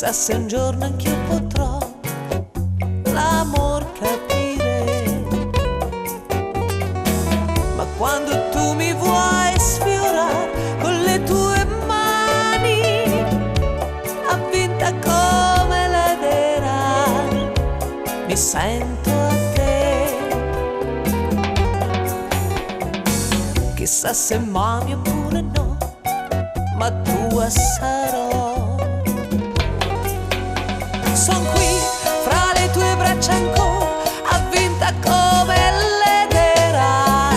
Chissà se un giorno anch'io potrò l'amor capire, ma quando tu mi vuoi sfiorare con le tue mani, avvinta come l'edera, mi sento a te. Chissà se mami oppure no, ma tua sarò. Son qui fra le tue braccia ancora, avvinta come l'edera.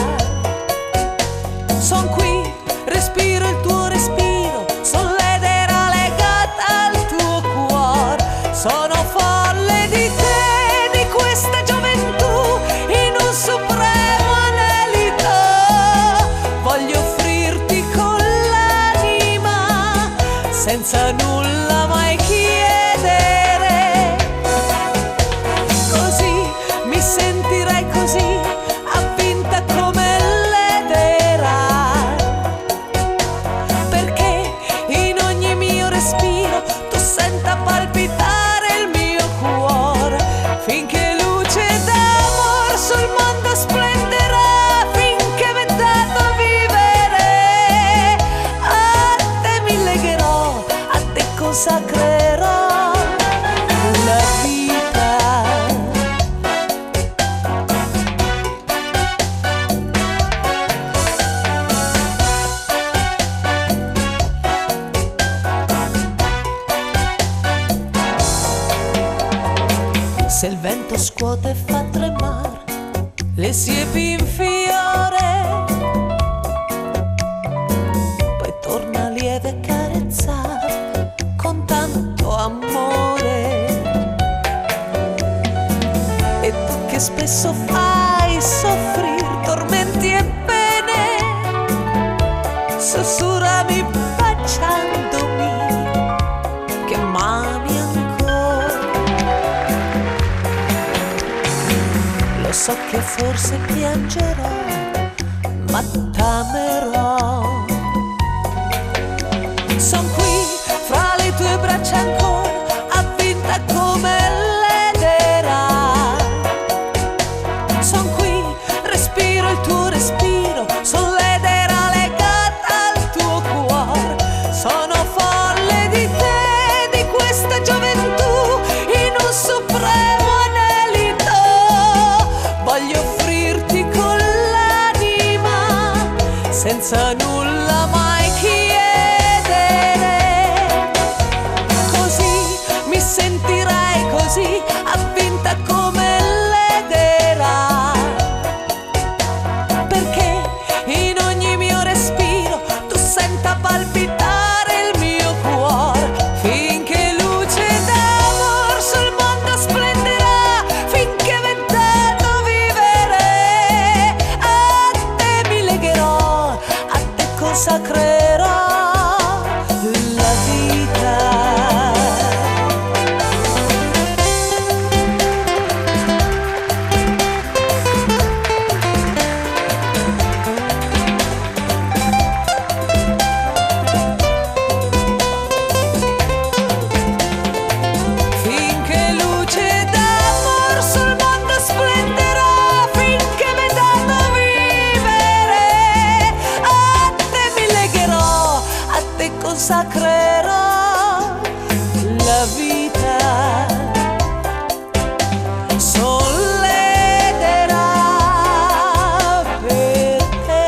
Son qui, respiro il tuo respiro, son l'edera legata al tuo cuore. Sono folle di te, di questa gioventù, in un supremo anelito. Voglio offrirti con l'anima, senza nulla mai chiedere. Sentirei così, avvinta come l'edera, perché in ogni mio respiro tu senta palpitare il mio cuore, finché luce d'amor sul mondo splenderà, finché m'è dato vivere. A te mi legherò, a te consacrerò la vita. Se il vento scuote e fa tremare le siepi in fiore, poi torna lieve a carezzare con tanto amore. E tu che spesso fai soffrir tormenti e pene, sussurrami baciandomi che m'ami ancora. So che forse piangerò, ma t'amerò. Son qui fra le tue braccia ancora, avvinta come l'edera. Son qui, respiro il tuo respiro, son l'edera legata al tuo cuore. Sono folle di te, di questa gioventù, in un supremo anelito. Voglio offrirti con l'anima, senza nulla mai chiedere. Così mi sentirai così, avvinta come l'edera, perché in ogni mio respiro tu senta palpitare il mio cuore, finché luce d'amor sul mondo splenderà, finché vent'anni vivere. A te mi legherò, a te consacrerò la vita. Finché luce d'amor sul mondo splenderà, finché m'è dato vivere. A te mi legherò, a te consacrerò la vita. Solledera per te.